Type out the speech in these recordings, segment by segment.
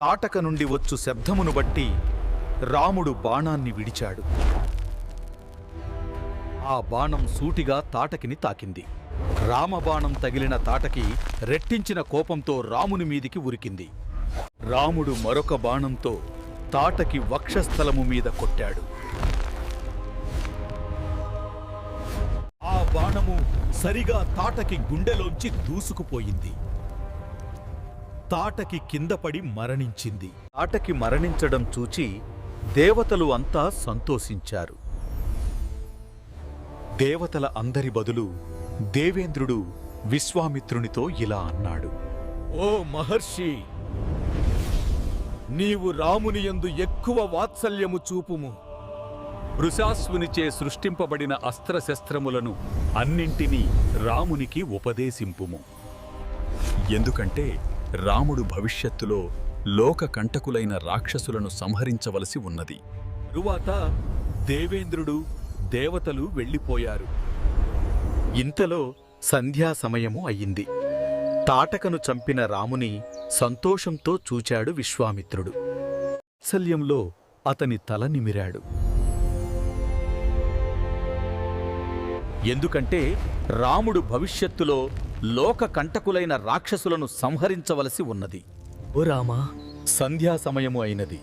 తాటక నుండి వచ్చు శబ్దమును బట్టి రాముడు బాణాన్ని విడిచాడు. ఆ బాణం సూటిగా తాటకిని తాకింది. రామబాణం తగిలిన తాటకి రెట్టించిన కోపంతో రాముని మీదికి ఉరికింది. రాముడు మరొక బాణంతో తాటకి వక్షస్థలము మీద కొట్టాడు. ఆ బాణము సరిగా తాటకి గుండెలోంచి దూసుకుపోయింది. తాటకి కిందపడి మరణించింది. తాటకి మరణించడం చూచి దేవతలు అంతా సంతోషించారు. దేవతల అందరి బదులు దేవేంద్రుడు విశ్వామిత్రునితో ఇలా అన్నాడు: ఓ మహర్షి, నీవు రామునియందు ఎక్కువ వాత్సల్యము చూపుము. వృషాశ్వునిచే సృష్టింపబడిన అస్త్రశస్త్రములను అన్నింటినీ రామునికి ఉపదేశింపుము. ఎందుకంటే రాముడు భవిష్యత్తులో లోక కంటకులైన రాక్షసులను సంహరించవలసి ఉన్నది. తరువాత దేవేంద్రుడు దేవతలు వెళ్ళిపోయారు. ఇంతలో సంధ్యా సమయము అయ్యింది. తాటకను చంపిన రాముని సంతోషంతో చూచాడు విశ్వామిత్రుడు. వాత్సల్యంలో అతని తల నిమిరాడు. ఎందుకంటే రాముడు భవిష్యత్తులో లోక కంటకులైన రాక్షసులను సంహరించవలసి ఉన్నది. ఓ రామా, సంధ్యా సమయము అయినది.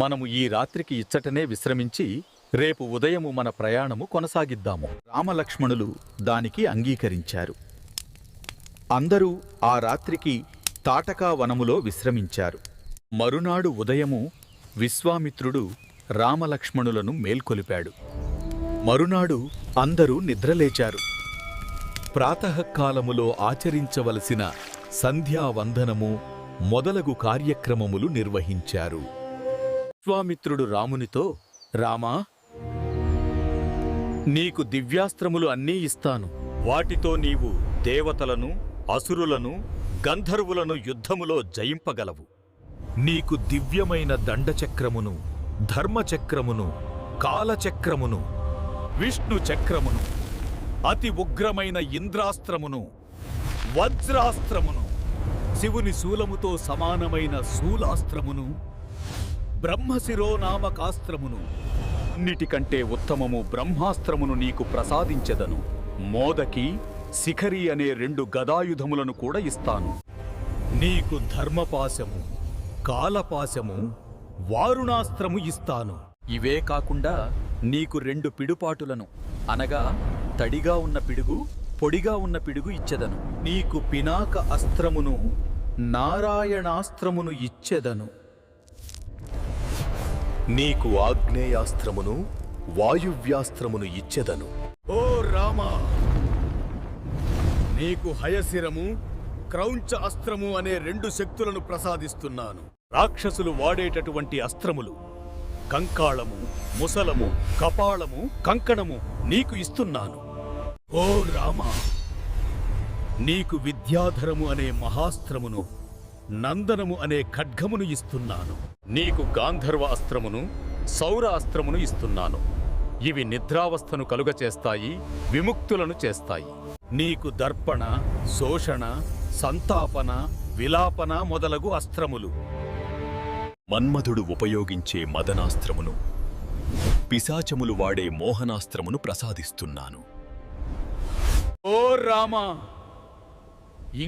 మనము ఈ రాత్రికి ఇచ్చటనే విశ్రమించి రేపు ఉదయము మన ప్రయాణము కొనసాగిద్దాము. రామలక్ష్మణులు దానికి అంగీకరించారు. అందరూ ఆ రాత్రికి తాటకా వనములో విశ్రమించారు. మరునాడు ఉదయము విశ్వామిత్రుడు రామలక్ష్మణులను మేల్కొలిపాడు. మరునాడు అందరూ నిద్రలేచారు. ప్రాతఃకాలములో ఆచరించవలసిన సంధ్యావందనము మొదలగు కార్యక్రమములు నిర్వహించారు. విశ్వామిత్రుడు రామునితో, రామా, నీకు దివ్యాస్త్రములు అన్నీ ఇస్తాను. వాటితో నీవు దేవతలను, అసురులను, గంధర్వులను యుద్ధములో జయింపగలవు. నీకు దివ్యమైన దండచక్రమును, ధర్మచక్రమును, కాలచక్రమును, విష్ణు చక్రమును, అతి ఉగ్రమైన ఇంద్రాస్త్రమును, వజ్రాస్త్రమును, శివుని శూలముతో సమానమైన శూలాస్త్రమును, బ్రహ్మశిరోనామకాస్త్రమును, అన్నిటికంటే ఉత్తమము బ్రహ్మాస్త్రమును నీకు ప్రసాదించెదను. మోదకి, శిఖరి అనే 2 గదాయుధములను కూడా ఇస్తాను. నీకు ధర్మపాశము, కాలపాశము, వారుణాస్త్రము ఇస్తాను. ఇవే కాకుండా నీకు 2 పిడుపాటులను, అనగా తడిగా ఉన్న పిడుగు, పొడిగా ఉన్న పిడుగు ఇచ్చెదను. నీకు పినాక అస్త్రమును, నారాయణాస్త్రమును ఇచ్చెదను. నీకు ఆగ్నేయాస్త్రమును, వాయువ్యాస్త్రమును ఇచ్చెదను. ఓ రామా, నీకు హయశిరము, క్రౌంచ అస్త్రము అనే 2 శక్తులను ప్రసాదిస్తున్నాను. రాక్షసులు వాడేటటువంటి అస్త్రములు కంకాళము, ముసలము, కపాళము, కంకణము నీకు ఇస్తున్నాను. ఓ రామా, నీకు విద్యాధరము అనే మహాస్త్రమును, నందనము అనే ఖడ్గమును ఇస్తున్నాను. నీకు గాంధర్వ అస్త్రమును, సౌర అస్త్రమును ఇస్తున్నాను. ఇవి నిద్రావస్థను కలుగచేస్తాయి, విముక్తులను చేస్తాయి. నీకు దర్పణ, శోషణ, సంతాపన, విలాపన మొదలగు అస్త్రములు, మన్మధుడు ఉపయోగించే మదనాస్త్రమును, పిశాచములు వాడే మోహనాస్త్రమును ప్రసాదిస్తున్నాను. ఓ రామా,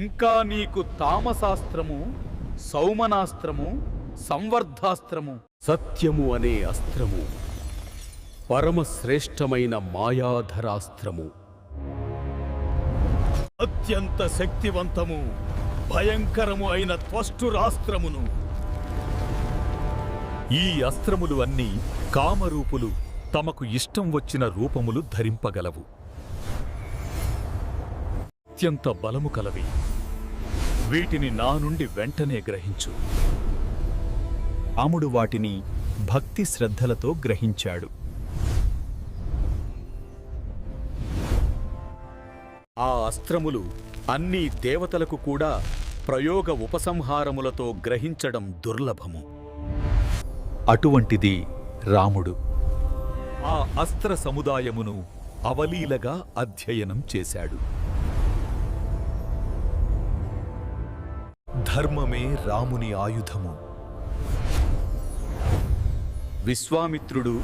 ఇంకా నీకు తామసాస్త్రము, సౌమనాస్త్రము, సంవర్ధాస్త్రము, సత్యము అనే అస్త్రము, పరమశ్రేష్టమైన మాయాధరాస్త్రము, అత్యంత శక్తివంతము, భయంకరము అయిన త్వష్టురాస్త్రమును. ఈ అస్త్రములు అన్నీ కామరూపులు తమకు ఇష్టం వచ్చిన రూపములు ధరింపగలవు. అత్యంత బలము కలవి. వీటిని నా నుండి వెంటనే గ్రహించు. రాముడు వాటిని భక్తి శ్రద్ధలతో గ్రహించాడు. ఆ అస్త్రములు అన్నీ దేవతలకు కూడా ప్రయోగ ఉపసంహారములతో గ్రహించడం దుర్లభము. అటువంటిది రాముడు. ఆ అస్త్ర సముదాయమును అవలీలగా అధ్యయనం చేశాడు. ధర్మమే రాముని ఆయుధము, విశ్వామిత్రుడు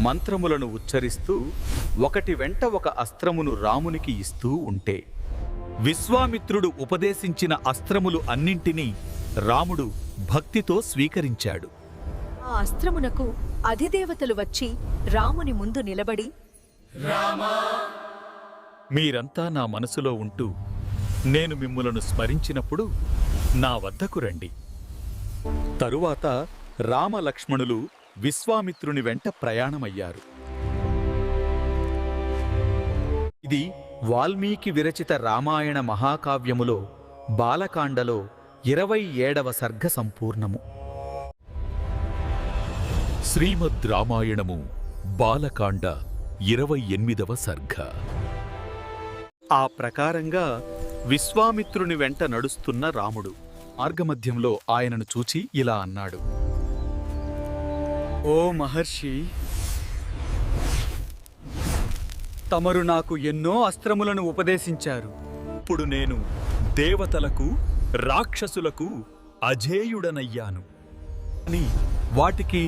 మంత్రములను ఉచ్చరిస్తూ ఒకటి వెంట ఒక అస్త్రమును రామునికి ఇస్తూ ఉంటే విశ్వామిత్రుడు ఉపదేశించిన అస్త్రములు అన్నింటినీ రాముడు భక్తితో స్వీకరించాడు. ఆ అస్త్రమునకు అధిదేవతలు వచ్చి రాముని ముందు నిలబడి, మీరంతా నా మనసులో ఉంటూ నేను మిమ్ములను స్మరించినప్పుడు నా వద్దకు రండి. తరువాత రామలక్ష్మణులు విశ్వామిత్రుని వెంట ప్రయాణమయ్యారు. ఇది వాల్మీకి విరచిత రామాయణ మహాకావ్యములో బాలకాండలో 27వ సర్గ సంపూర్ణము. శ్రీమద్ రామాయణము బాలకాండ 28వ సర్గ. ఆ ప్రకారంగా విశ్వామిత్రుని వెంట నడుస్తున్న రాముడు మార్గమధ్యంలో ఆయనను చూచి ఇలా అన్నాడు: ఓ మహర్షి, తమరు నాకు ఎన్నో అస్త్రములను ఉపదేశించారు. ఇప్పుడు నేను దేవతలకు రాక్షసులకు అజేయుడనయ్యాను అని వాటికి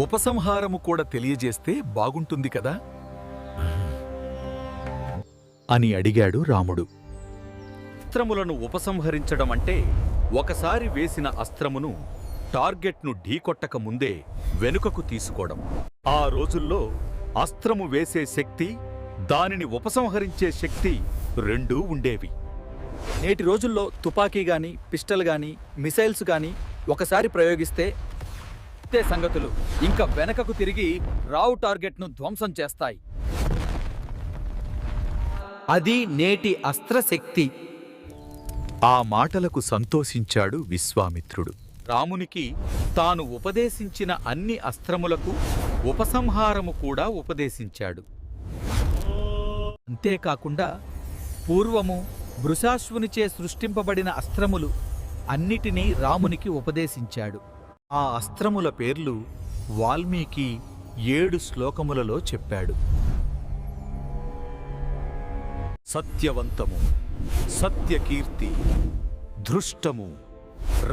ఉపసంహారము కూడా తెలియజేస్తే బాగుంటుంది కదా అని అడిగాడు రాముడు. అస్త్రములను ఉపసంహరించడం అంటే ఒకసారి వేసిన అస్త్రమును టార్గెట్ను ఢీకొట్టక ముందే వెనుకకు తీసుకోవడం. ఆ రోజుల్లో అస్త్రము వేసే శక్తి, దానిని ఉపసంహరించే శక్తి రెండూ ఉండేవి. నేటి రోజుల్లో తుపాకీ గాని, పిస్టల్ గాని, మిసైల్స్ గాని ఒకసారి ప్రయోగిస్తే అంతే సంగతులు. ఇంకా వెనకకు తిరిగి రావు టార్గెట్ను ధ్వంసం చేస్తాయి. అది నేటి అస్త్రశక్తి. ఆ మాటలకు సంతోషించాడు విశ్వామిత్రుడు. రామునికి తాను ఉపదేశించిన అన్ని అస్త్రములకు ఉపసంహారము కూడా ఉపదేశించాడు. అంతేకాకుండా పూర్వము వృషాశ్వునిచే సృష్టింపబడిన అస్త్రములు అన్నిటినీ రామునికి ఉపదేశించాడు. ఆ అస్త్రముల పేర్లు వాల్మీకి 7 శ్లోకములలో చెప్పాడు. సత్యవంతము, సత్యకీర్తి, ధృష్టము,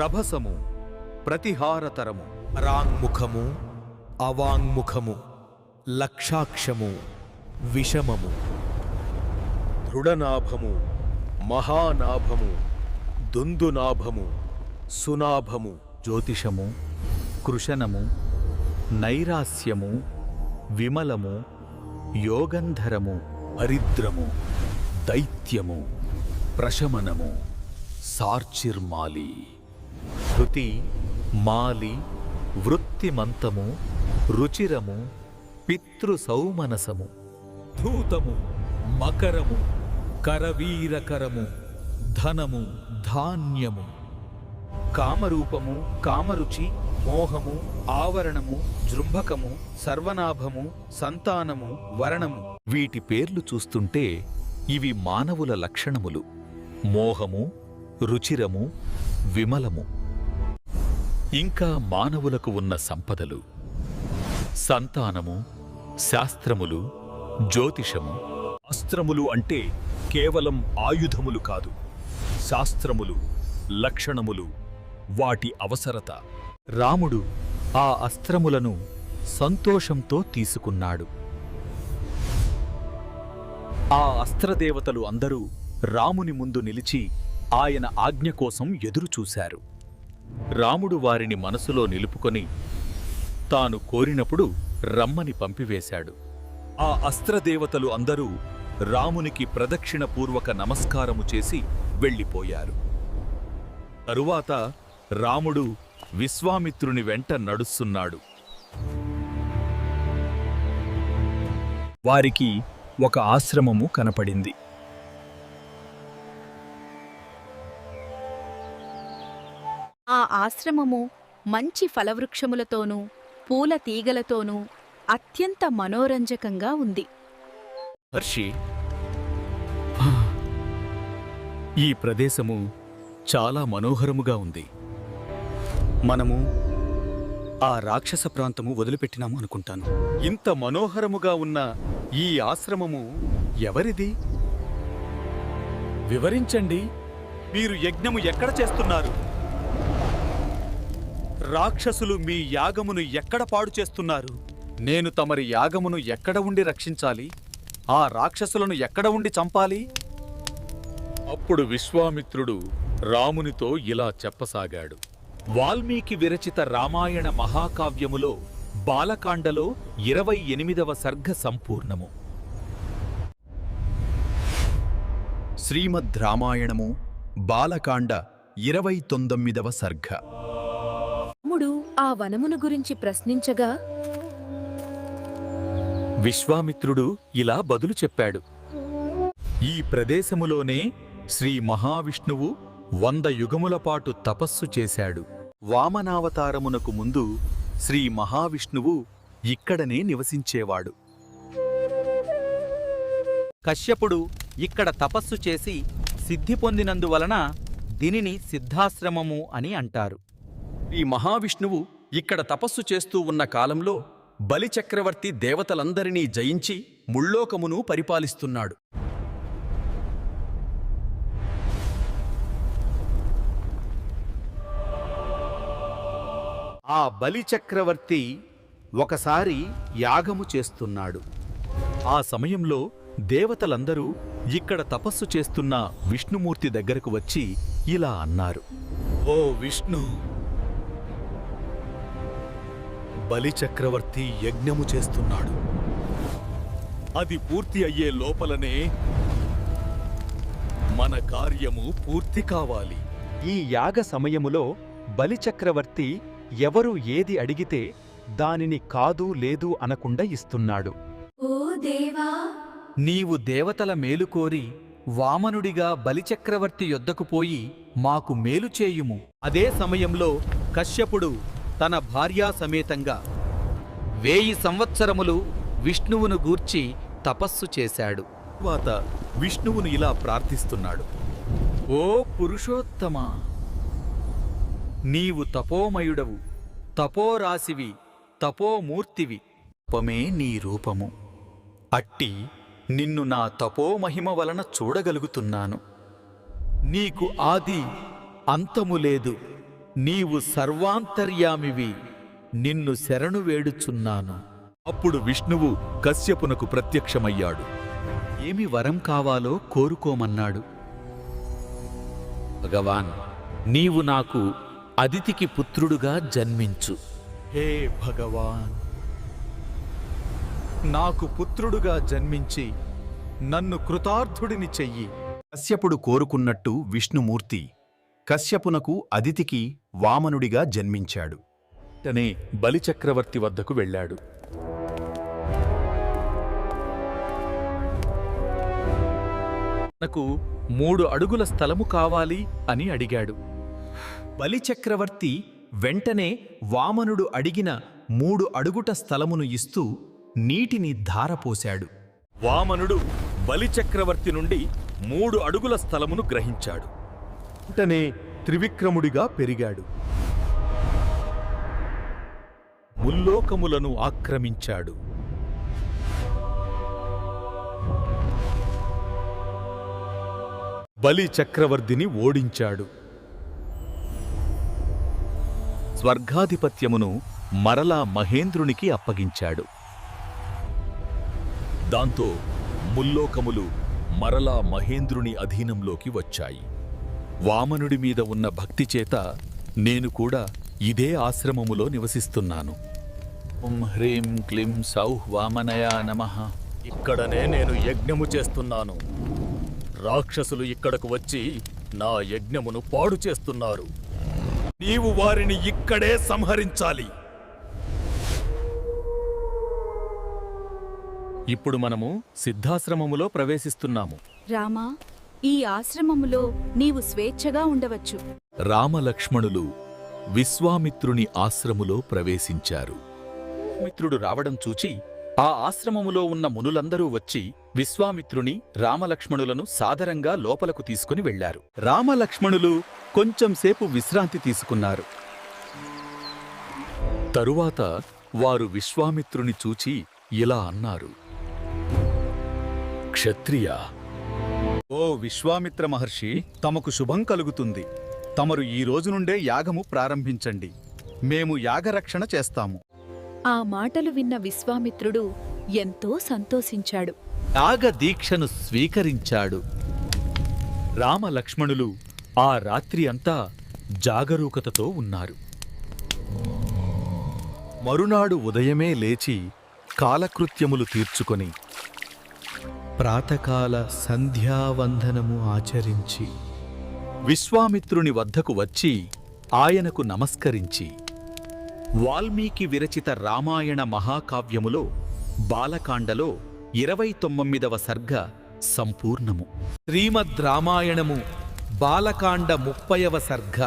రభసము, ప్రతిహారతరము, రాంగ్ముఖము, అవాంగ్ముఖము, లక్షాక్షము, విషమము, దృఢనాభము, మహానాభము, దుందునాభము, సునాభము, జ్యోతిషము, కృశనము, నైరాస్యము, విమలము, యోగంధరము, హరిద్రము, దైత్యము, ప్రశమనము, సార్చిర్మాలి, హృతి, మాలి, వృత్తిమంతము, రుచిరము, పితృసౌమనసము, ధూతము, మకరము, కరవీరకరము, ధనము, ధాన్యము, కామరూపము, కామరుచి, మోహము, ఆవరణము, జృంభకము, సర్వనాభము, సంతానము, వరణము. వీటి పేర్లు చూస్తుంటే ఇవి మానవుల లక్షణములు. మోహము, రుచిరము, విమలము. ఇంకా మానవులకు ఉన్న సంపదలు: సంతానము, శాస్త్రములు, జ్యోతిషము. అస్త్రములు అంటే కేవలం ఆయుధములు కాదు, శాస్త్రములు, లక్షణములు, వాటి అవసరత. రాముడు ఆ అస్త్రములను సంతోషంతో తీసుకున్నాడు. ఆ అస్త్రదేవతలు అందరూ రాముని ముందు నిలిచి ఆయన ఆజ్ఞ కోసం ఎదురుచూశారు. రాముడు వారిని మనసులో నిలుపుకొని తాను కోరినప్పుడు రమ్మని పంపివేశాడు. ఆ అస్త్రదేవతలు అందరూ రామునికి ప్రదక్షిణపూర్వక నమస్కారము చేసి వెళ్ళిపోయారు. తరువాత రాముడు విశ్వామిత్రుని వెంట నడుస్తున్నాడు. వారికి ఒక ఆశ్రమము కనపడింది. ఆ ఆశ్రమము మంచి ఫలవృక్షములతోనూ పూల తీగలతోనూ అత్యంత మనోరంజకంగా ఉంది. హర్షి, ఈ ప్రదేశము చాలా మనోహరముగా ఉంది. మనము ఆ రాక్షస ప్రాంతము వదిలిపెట్టినాము అనుకుంటాను. ఇంత మనోహరముగా ఉన్న ఈ ఆశ్రమము ఎవరిది? వివరించండి. మీరు యజ్ఞము ఎక్కడ చేస్తున్నారు? రాక్షసులు మీ యాగమును ఎక్కడ పాడు చేస్తున్నారు? నేను తమరి యాగమును ఎక్కడ ఉండి రక్షించాలి? ఆ రాక్షసులను ఎక్కడ ఉండి చంపాలి? అప్పుడు విశ్వామిత్రుడు రామునితో ఇలా చెప్పసాగాడు. వాల్మీకి విరచిత రామాయణ మహాకావ్యములో బాలకాండలో 28వ సర్గ సంపూర్ణము. శ్రీమద్ రామాయణము బాలకాండ 29వ సర్గ. రాముడు ఆ వనమును గురించి ప్రశ్నించగా విశ్వామిత్రుడు ఇలా బదులు చెప్పాడు. ఈ ప్రదేశములోనే శ్రీ మహావిష్ణువు 100 యుగముల పాటు తపస్సు చేశాడు. వామనావతారమునకు ముందు శ్రీ మహావిష్ణువు ఇక్కడనే నివసించేవాడు. కశ్యపుడు ఇక్కడ తపస్సు చేసి సిద్ధి పొందినందువలన దీనిని సిద్ధాశ్రమము అని అంటారు. ఈ మహావిష్ణువు ఇక్కడ తపస్సు చేస్తూ ఉన్న కాలంలో బలిచక్రవర్తి దేవతలందరినీ జయించి ముల్లోకమును పరిపాలిస్తున్నాడు. ఆ బలిచక్రవర్తి ఒకసారి యాగము చేస్తున్నాడు. ఆ సమయంలో దేవతలందరూ ఇక్కడ తపస్సు చేస్తున్న విష్ణుమూర్తి దగ్గరకు వచ్చి ఇలా అన్నారు. ఓ విష్ణు, బలిచక్రవర్తి యజ్ఞము చేస్తున్నాడు. అది పూర్తి అయ్యే లోపలనే మన కార్యము పూర్తి కావాలి. ఈ యాగ సమయములో బలిచక్రవర్తి ఎవరు ఏది అడిగితే దానిని కాదు లేదు అనకుండా ఇస్తున్నాడు. నీవు దేవతల మేలు కోరి వామనుడిగా బలిచక్రవర్తి యొద్దకు పోయి మాకు మేలు చేయుము. అదే సమయంలో కశ్యపుడు తన భార్యా సమేతంగా 1000 సంవత్సరములు విష్ణువును గూర్చి తపస్సు చేశాడు. తరువాత విష్ణువును ఇలా ప్రార్థిస్తున్నాడు. ఓ పురుషోత్తమా, నీవు తపోమయుడవు, తపోరాశివి, తపోమూర్తివి. తపమే నీ రూపము. అట్టి నిన్ను నా తపోమహిమ వలన చూడగలుగుతున్నాను. నీకు ఆది అంతము లేదు. నీవు సర్వాంతర్యామివి. నిన్ను శరణు వేడుచున్నాను. అప్పుడు విష్ణువు కశ్యపునకు ప్రత్యక్షమయ్యాడు. ఏమి వరం కావాలో కోరుకోమన్నాడు. భగవాన్, నీవు నాకు అదితికి పుత్రుడుగా జన్మించు. హే భగవాన్, నాకు పుత్రుడుగా జన్మించి నన్ను కృతార్థుడిని చెయ్యి. కశ్యపుడు కోరుకున్నట్టు విష్ణుమూర్తి కశ్యపునకు అదితికి వామనుడిగా జన్మించాడు. వెంటనే బలిచక్రవర్తి వద్దకు వెళ్ళాడు. నాకు 3 అడుగుల స్థలము కావాలి అని అడిగాడు. బలిచక్రవర్తి వెంటనే వామనుడు అడిగిన 3 అడుగుట స్థలమును ఇస్తూ నీటిని ధారపోశాడు. వామనుడు బలిచక్రవర్తి నుండి 3 అడుగుల స్థలమును గ్రహించాడు. వెంటనే త్రివిక్రముడిగా పెరిగాడు. ముల్లోకములను ఆక్రమించాడు. బలి చక్రవర్తిని ఓడించాడు. స్వర్గాధిపత్యమును మరలా మహేంద్రునికి అప్పగించాడు. దాంతో ముల్లోకములు మరలా మహేంద్రుని అధీనంలోకి వచ్చాయి. వామనుడి మీద ఉన్న భక్తి చేత నేను కూడా ఇదే ఆశ్రమములో నివసిస్తున్నాను. ఓం హ్రీం క్లీం సౌః వామనయా నమః. ఇక్కడనే నేను యజ్ఞము చేస్తున్నాను. రాక్షసులు ఇక్కడకు వచ్చి నా యజ్ఞమును పాడు చేస్తున్నారు. నీవు వారిని ఇక్కడే సంహరించాలి. ఇప్పుడు మనము సిద్ధాశ్రమములో ప్రవేశిస్తున్నాము. రామా, ఈ ఆశ్రమములో నీవు స్వేచ్ఛగా ఉండవచ్చు. రామలక్ష్మణులు విశ్వామిత్రుని ఆశ్రములో ప్రవేశించారు. మిత్రుడు రావడం చూచి ఆ ఆశ్రమములో ఉన్న మునులందరూ వచ్చి విశ్వామిత్రుని రామలక్ష్మణులను సాదరంగా లోపలకు తీసుకుని వెళ్లారు. రామలక్ష్మణులు కొంచెంసేపు విశ్రాంతి తీసుకున్నారు. తరువాత వారు విశ్వామిత్రుని చూచి ఇలా అన్నారు. క్షత్రియా, ఓ విశ్వామిత్ర మహర్షి, తమకు శుభం కలుగుతుంది. తమరు ఈ రోజు నుండే యాగము ప్రారంభించండి. మేము యాగరక్షణ చేస్తాము. ఆ మాటలు విన్న విశ్వామిత్రుడు ఎంతో సంతోషించాడు. యాగదీక్షను స్వీకరించాడు. రామలక్ష్మణులు ఆ రాత్రి అంతా జాగరూకతతో ఉన్నారు. మరునాడు ఉదయమే లేచి కాలకృత్యములు తీర్చుకొని ప్రాతకాల సంధ్యావందనము ఆచరించి విశ్వామిత్రుని వద్దకు వచ్చి ఆయనకు నమస్కరించి వాల్మీకి విరచిత రామాయణ మహాకావ్యములో బాలకాండలో 29వ సర్గ సంపూర్ణము. శ్రీమద్ రామాయణము బాలకాండ 30వ సర్గ.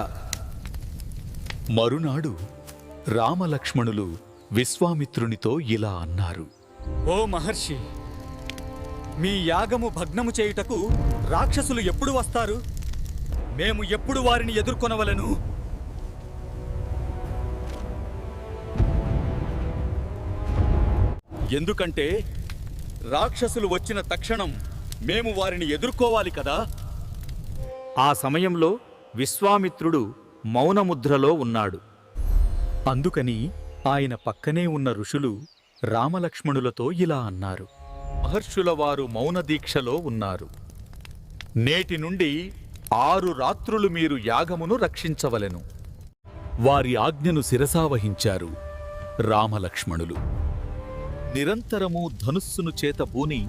మరునాడు రామలక్ష్మణులు విశ్వామిత్రునితో ఇలా అన్నారు. ఓ మహర్షి, మీ యాగము భగ్నము చేయుటకు రాక్షసులు ఎప్పుడు వస్తారు? మేము ఎప్పుడు వారిని ఎదుర్కొనవలెను? ఎందుకంటే రాక్షసులు వచ్చిన తక్షణం మేము వారిని ఎదుర్కోవాలి కదా. ఆ సమయంలో విశ్వామిత్రుడు మౌనముద్రలో ఉన్నాడు. అందుకని ఆయన పక్కనే ఉన్న ఋషులు రామలక్ష్మణులతో ఇలా అన్నారు. మహర్షుల వారు మౌనదీక్షలో ఉన్నారు. నేటి నుండి 6 రాత్రులు మీరు యాగమును రక్షించవలెను. వారి ఆజ్ఞను శిరసావహించారు రామలక్ష్మణులు. నిరంతరము ధనుస్సును చేతబూని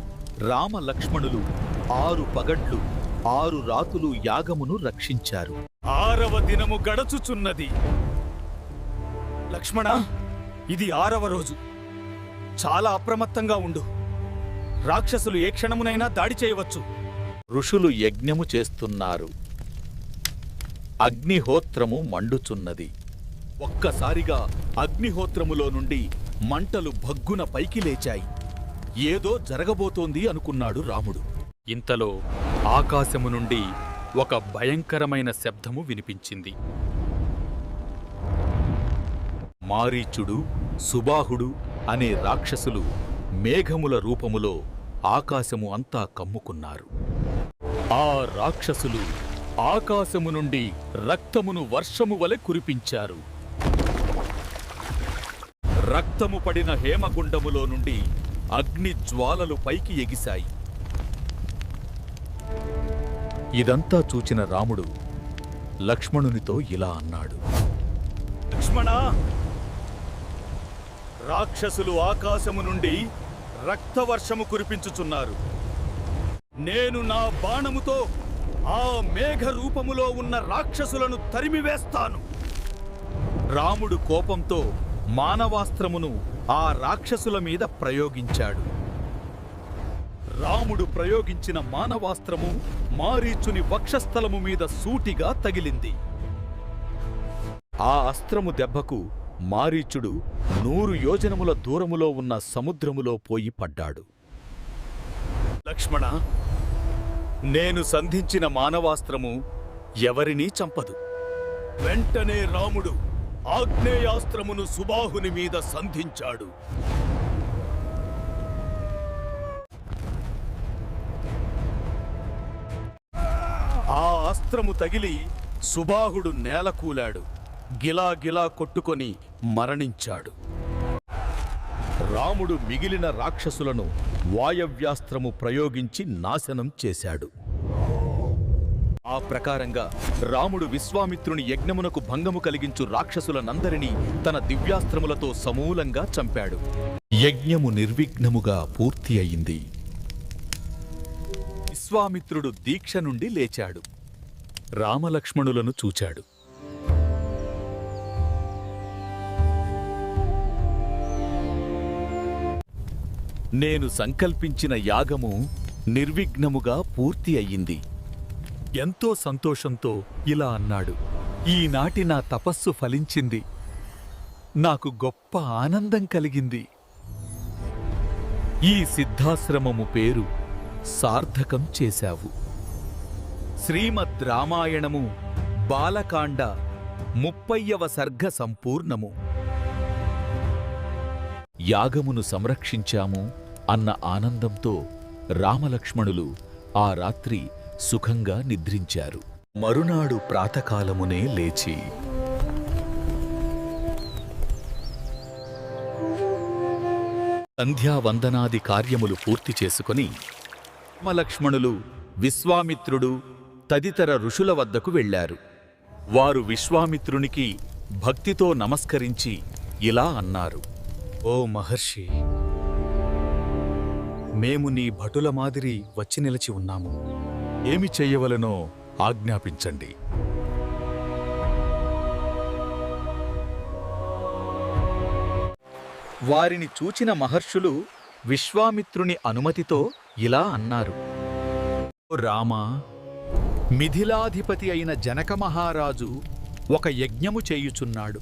రామలక్ష్మణులు 6 పగడ్లు 6 రాతులు యాగమును రక్షించారు. 6వ దినము గడచుచున్నది. లక్ష్మణ, ఇది 6వ రోజు. చాలా అప్రమత్తంగా ఉండు. రాక్షసులు ఏ క్షణమునైనా దాడి చేయవచ్చు. ఋషులు యజ్ఞము చేస్తున్నారు. అగ్నిహోత్రము మండుచున్నది. ఒక్కసారిగా అగ్నిహోత్రములో నుండి మంటలు భగ్గున పైకి లేచాయి. ఏదో జరగబోతోంది అనుకున్నాడు రాముడు. ఇంతలో ఆకాశము నుండి ఒక భయంకరమైన శబ్దము వినిపించింది. మారీచుడు, సుబాహుడు అనే రాక్షసులు మేఘముల రూపములో ఆకాశము అంతా కమ్ముకున్నారు. ఆ రాక్షసులు ఆకాశము నుండి రక్తమును వర్షము వలె కురిపించారు. రక్తము పడిన హేమగుండములో నుండి అగ్ని జ్వాలలు పైకి ఎగిశాయి. ఇదంతా చూచిన రాముడు లక్ష్మణునితో ఇలా అన్నాడు. లక్ష్మణ, రాక్షసులు ఆకాశము నుండి రక్తవర్షము కురిపించుచున్నారు. నేను నా బాణముతో ఆ మేఘ రూపములో ఉన్న రాక్షసులను తరిమివేస్తాను. రాముడు కోపంతో మానవాస్త్రమును ఆ రాక్షసుల మీద ప్రయోగించాడు. రాముడు ప్రయోగించిన మానవాస్త్రము మారీచుని వక్షస్థలము మీద సూటిగా తగిలింది. ఆ అస్త్రము దెబ్బకు మారీచుడు 100 యోజనముల దూరములో ఉన్న సముద్రములో పోయి పడ్డాడు. లక్ష్మణ, నేను సంధించిన మానవాస్త్రము ఎవరినీ చంపదు. వెంటనే రాముడు ఆగ్నేయాస్త్రమును సుబాహుని మీద సంధించాడు. ఆ అస్త్రము తగిలి సుబాహుడు నేలకూలాడు. గిలాగిలా కొట్టుకొని మరణించాడు. రాముడు మిగిలిన రాక్షసులను వాయవ్యాస్త్రము ప్రయోగించి నాశనం చేశాడు. ఆ ప్రకారంగా రాముడు విశ్వామిత్రుని యజ్ఞమునకు భంగము కలిగించు రాక్షసులనందరినీ తన దివ్యాస్త్రములతో సమూలంగా చంపాడు. యజ్ఞము నిర్విఘ్నముగా పూర్తి అయింది. విశ్వామిత్రుడు దీక్ష నుండి లేచాడు. రామలక్ష్మణులను చూచాడు. నేను సంకల్పించిన యాగము నిర్విఘ్నముగా పూర్తి అయ్యింది. ఎంతో సంతోషంతో ఇలా అన్నాడు. ఈనాటి నా తపస్సు ఫలించింది. నాకు గొప్ప ఆనందం కలిగింది. ఈ సిద్ధాశ్రమము పేరు సార్థకం చేశావు. శ్రీమద్ రామాయణము బాలకాండ 30వ సర్గ సంపూర్ణము. యాగమును సంరక్షించాము అన్న ఆనందంతో రామలక్ష్మణులు ఆ రాత్రి సుఖంగా నిద్రించారు. మరునాడు ప్రాతకాలమునే లేచి సంధ్యావందనాది కార్యములు పూర్తి చేసుకొని రామలక్ష్మణులు విశ్వామిత్రుడు తదితర ఋషుల వద్దకు వెళ్ళారు. వారు విశ్వామిత్రునికి భక్తితో నమస్కరించి ఇలా అన్నారు: ఓ మహర్షి, మేము నీ భటుల మాదిరి వచ్చి నిలిచి ఉన్నాము. ఏమి చెయ్యవలనో ఆజ్ఞాపించండి. వారిని చూచిన మహర్షులు విశ్వామిత్రుని అనుమతితో ఇలా అన్నారు: ఓ రామా, మిథిలాధిపతి అయిన జనక మహారాజు ఒక యజ్ఞము చేయుచున్నాడు.